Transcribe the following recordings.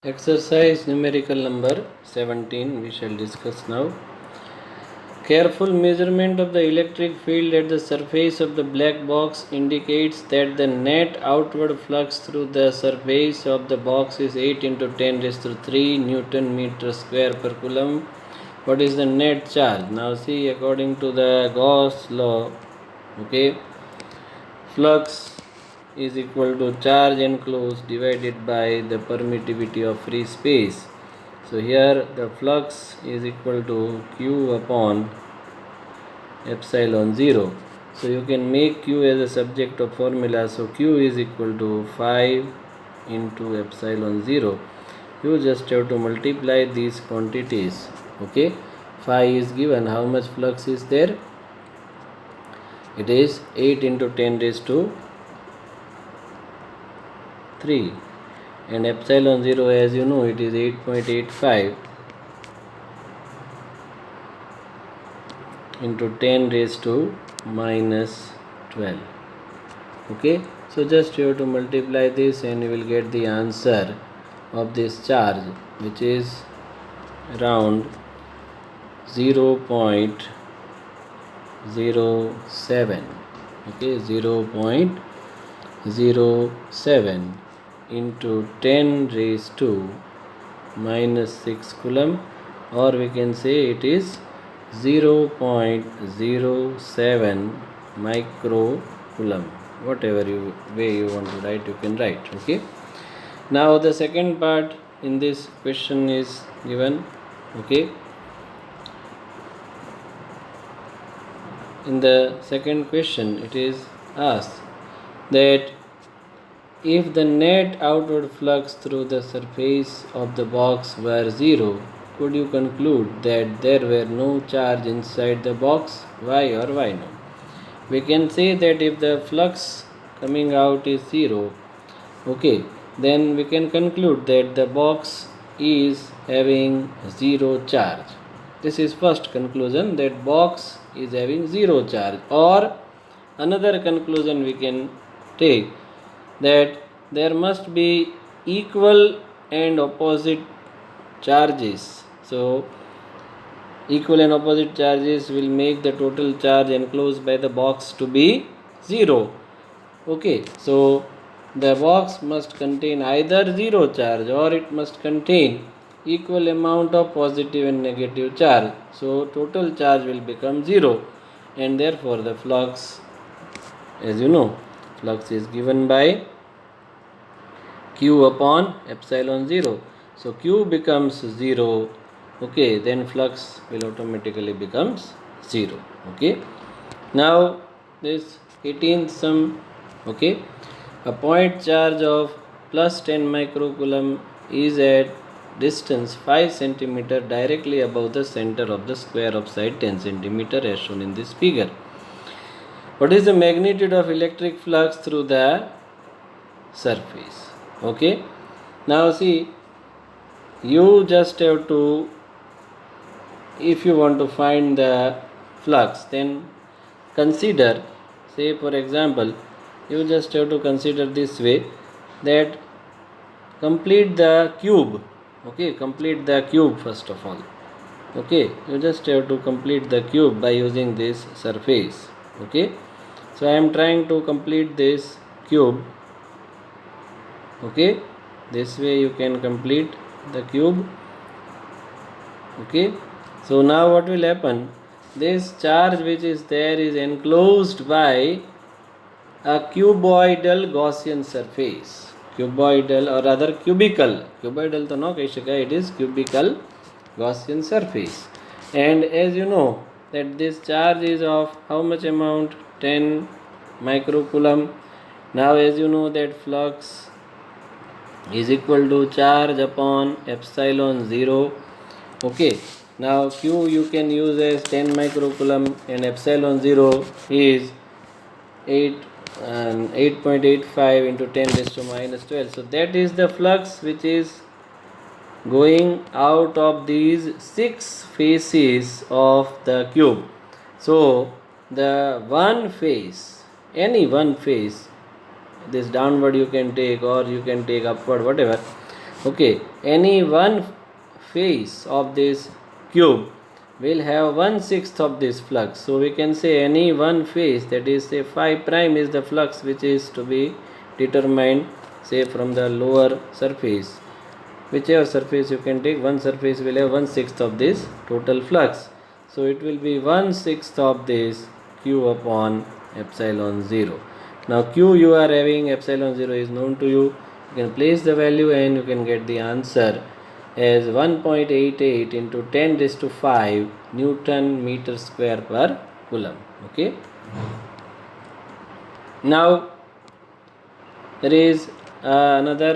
Exercise numerical number 17 we shall discuss now. Careful measurement of the electric field at the surface of the black box indicates that the net outward flux through the surface of the box is 8 into 10 raised to 3 Newton meter square per coulomb. What is the net charge? Now see, according to the Gauss law, flux is equal to charge enclosed divided by the permittivity of free space. So here the flux is equal to Q upon epsilon 0. So you can make Q as a subject of formula. So Q is equal to 5 into epsilon 0. You just have to multiply these quantities. Phi is given. How much flux is there? It is 8 into 10 raised to 3, and epsilon 0, as you know, it is 8.85 into 10 raised to minus 12. So just you have to multiply this and you will get the answer of this charge, which is around 0.07. 0.07 into 10 raised to minus 6 coulomb, or we can say it is 0.07 micro coulomb. Whatever way you want to write, you can write. Now the second part in this question is given. In the second question it is asked that if the net outward flux through the surface of the box were 0, could you conclude that there were no charge inside the box? Why or why not? We can say that if the flux coming out is 0, then we can conclude that the box is having 0 charge. This is first conclusion, that box is having 0 charge. Or another conclusion we can take, that there must be equal and opposite charges. So equal and opposite charges will make the total charge enclosed by the box to be 0. So the box must contain either 0 charge or it must contain equal amount of positive and negative charge. So total charge will become 0, and therefore the flux, as you know, flux is given by Q upon epsilon 0. So Q becomes 0, then flux will automatically becomes 0. Now this 18th sum, a point charge of plus 10 microcoulomb is at distance 5 centimeter directly above the center of the square of side 10 centimeter as shown in this figure. What is the magnitude of electric flux through the surface? Now see, you just have to, if you want to find the flux, then consider, say for example, you just have to consider this way, that complete the cube. Complete the cube first of all. You just have to complete the cube by using this surface. So I am trying to complete this cube. This way you can complete the cube. So now what will happen? This charge which is there is enclosed by a cuboidal Gaussian surface. Cuboidal, or rather cubical. Cuboidal to no kahi shaka, it is cubical Gaussian surface. And as you know that this charge is of how much amount? 10 microcoulomb. Now as you know that flux is equal to charge upon epsilon 0. Now Q you can use as 10 microcoulomb and epsilon 0 is 8.85 into 10 raised to minus 12. So that is the flux which is going out of these 6 faces of the cube. So the one face, any one face, this downward you can take or you can take upward, whatever. Okay, any one face of this cube will have 1/6 of this flux. So we can say any one face, that is say phi prime, is the flux which is to be determined, say from the lower surface. Whichever surface you can take, one surface will have 1/6 of this total flux. So it will be 1/6 of this q upon epsilon 0. Now q you are having, epsilon 0 is known to you. You can place the value and you can get the answer as 1.88 into 10 raised to 5 Newton meter square per coulomb. Okay. Now there is another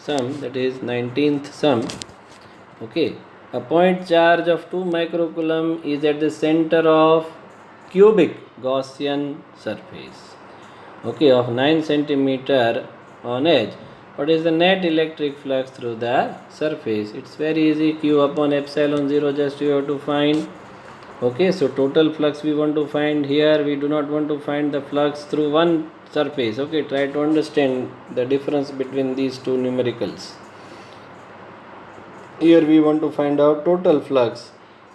sum, that is 19th sum. Okay, a point charge of 2 microcoulomb is at the center of cubic Gaussian surface, okay, of 9 centimeter on edge. What is the net electric flux through the surface? It's very easy, q upon epsilon 0, just you have to find. Okay, so total flux we want to find. Here we do not want to find the flux through one surface. Okay, try to understand the difference between these two numericals. Here we want to find out total flux,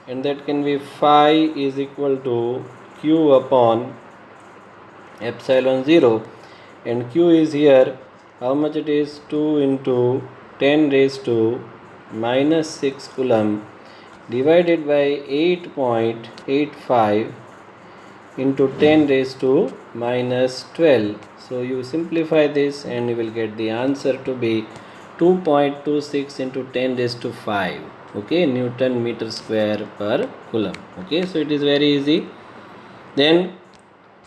and that can be phi is equal to q upon epsilon 0, and q is here, how much it is, 2 into 10 raised to minus 6 coulomb divided by 8.85 into 10 raised to minus 12. So you simplify this and you will get the answer to be 2.26 into 10 raised to 5, okay, Newton meter square per coulomb. Okay, so it is very easy. Then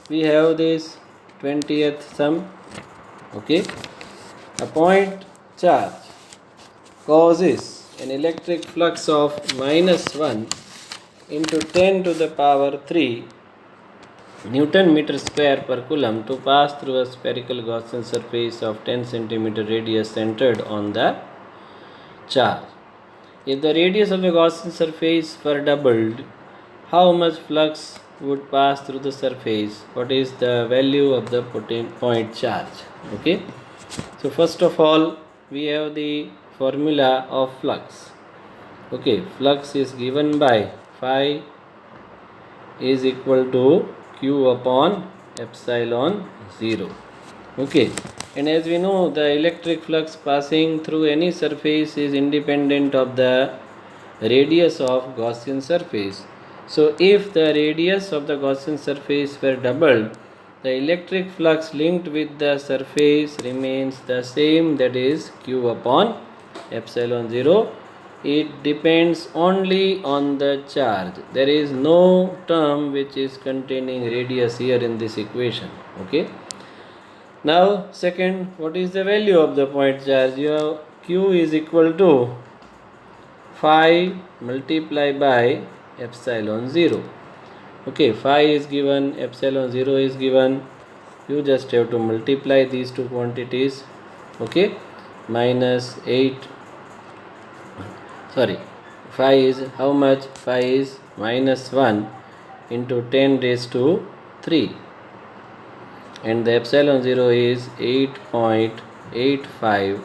we have this 20th sum. Okay, a point charge causes an electric flux of minus 1 into 10 to the power 3 Newton meter square per coulomb to pass through a spherical Gaussian surface of 10 centimeter radius centered on the charge. If the radius of the Gaussian surface were doubled, how much flux would pass through the surface? What is the value of the point charge? Okay, so first of all we have the formula of flux. Okay, flux is given by phi is equal to q upon epsilon 0. Okay, and as we know, the electric flux passing through any surface is independent of the radius of Gaussian surface. So if the radius of the Gaussian surface were doubled, the electric flux linked with the surface remains the same, that is q upon epsilon 0. It depends only on the charge. There is no term which is containing radius here in this equation. Okay. Now second, what is the value of the point charge? You have q is equal to phi multiplied by epsilon 0. Okay, phi is given, epsilon 0 is given. You just have to multiply these two quantities. Okay, minus 8. Sorry, phi is how much? Phi is minus 1 into 10 raised to 3, and the epsilon 0 is 8.85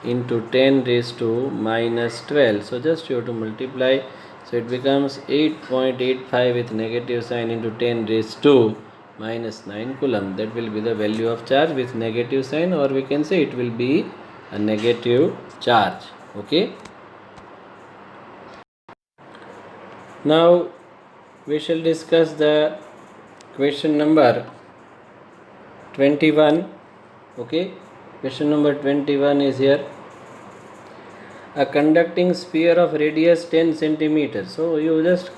into 10 raised to minus 12. So just you have to multiply. So it becomes 8.85 with negative sign into 10 raised to minus 9 coulomb. That will be the value of charge with negative sign, or we can say it will be a negative charge. Okay. Now we shall discuss the question number 21. Okay, question number 21 is here. A conducting sphere of radius 10 centimeters. So you just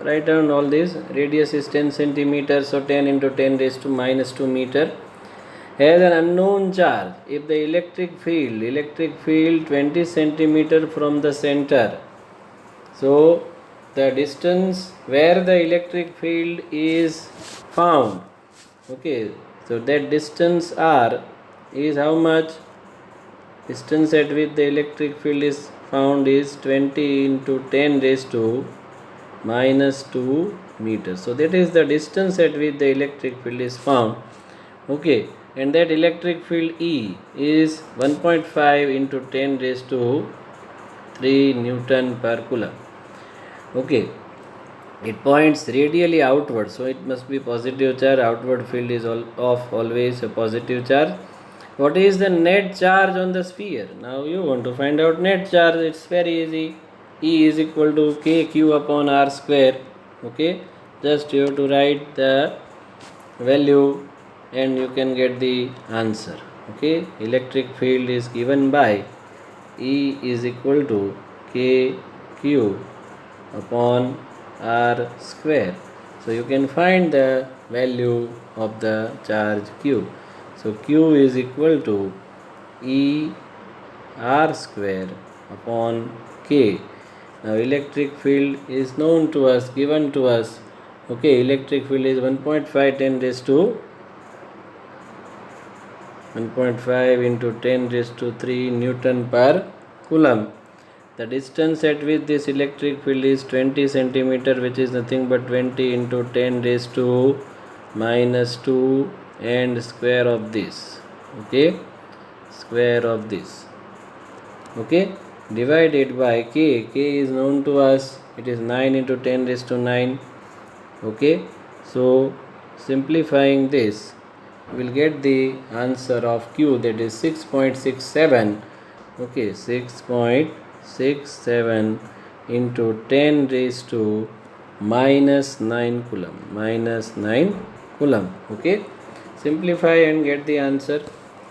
write down all this. Radius is 10 centimeters, so 10 into 10 raised to minus 2 meter, has an unknown charge. If the electric field 20 centimeter from the center, so the distance where the electric field is found, okay, so that distance r is how much? Distance at which the electric field is found is 20 into 10 raised to minus 2 meters. So that is the distance at which the electric field is found. Okay, and that electric field E is 1.5 into 10 raised to 3 Newton per Coulomb. Okay, it points radially outward, so it must be positive charge. Outward field is always a positive charge. What is the net charge on the sphere? Now you want to find out net charge. It's very easy. E is equal to kq upon r square. Okay, just you have to write the value and you can get the answer. Okay, electric field is given by E is equal to kq upon r square. So you can find the value of the charge q. So q is equal to E r square upon k. Now electric field is known to us, given to us. Okay, electric field is 1.5 10 raised to 1.5 into 10 raised to 3 Newton per Coulomb. The distance at which this electric field is 20 centimeter, which is nothing but 20 into 10 raised to minus 2 and square of this. Okay, square of this. Okay, divided by k. K is known to us. It is 9 into 10 raised to 9. Okay, so simplifying this, we will get the answer of q, that is 6.67. Okay, 6.67 into 10 raised to minus 9 Coulomb. Minus 9 Coulomb. Okay, simplify and get the answer.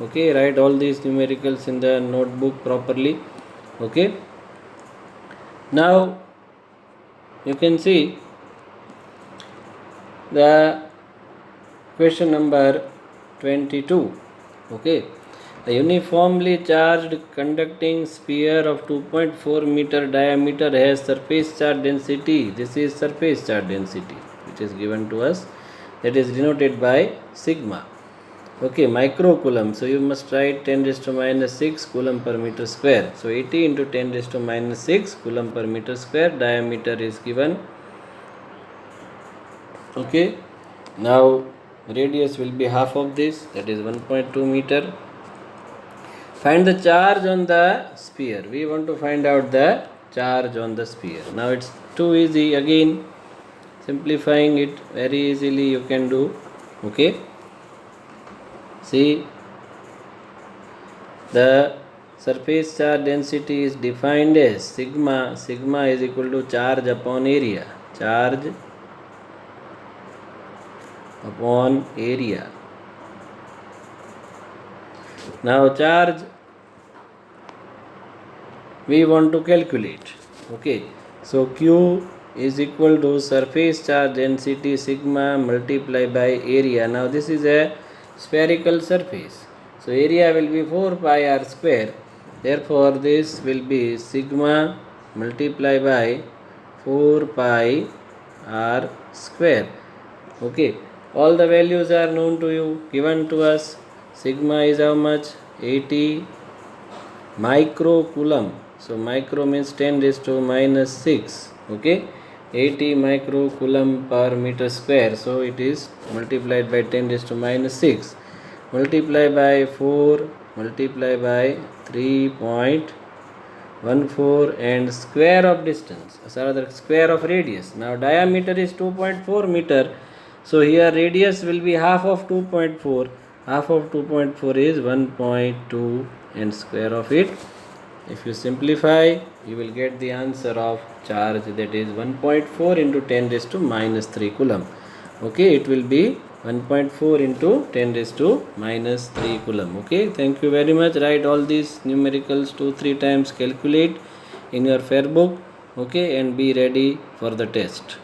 Okay, write all these numericals in the notebook properly. Okay, now you can see the question number 22. Okay, a uniformly charged conducting sphere of 2.4 meter diameter has surface charge density. This is surface charge density which is given to us, that is denoted by sigma. Okay, micro Coulomb. So you must write 10 raised to minus 6 Coulomb per meter square. So 80 into 10 raised to minus 6 Coulomb per meter square. Diameter is given. Okay, now radius will be half of this, that is 1.2 meter. Find the charge on the sphere. We want to find out the charge on the sphere. Now it's too easy. Again, simplifying it very easily you can do. Okay, see, the surface charge density is defined as sigma. Sigma is equal to charge upon area. Charge upon area. Now charge we want to calculate. Okay, so q is equal to surface charge density sigma multiplied by area. Now this is a spherical surface, so area will be 4 pi r square. Therefore this will be sigma multiplied by 4 pi r square. Okay, all the values are known to you, given to us. Sigma is how much? 80 micro Coulomb. So micro means 10 raised to minus 6. Okay, 80 micro Coulomb per meter square. So it is multiplied by 10 raised to minus 6. Multiply by 4, multiply by 3.14 and square of distance, rather square of radius. Now diameter is 2.4 meter. So here radius will be half of 2.4. Half of 2.4 is 1.2 and square of it. If you simplify, you will get the answer of charge, that is 1.4 into 10 raised to minus 3 Coulomb. Okay, it will be 1.4 into 10 raised to minus 3 Coulomb. Okay, thank you very much. Write all these numericals 2-3 times, calculate in your fair book. Okay, and be ready for the test.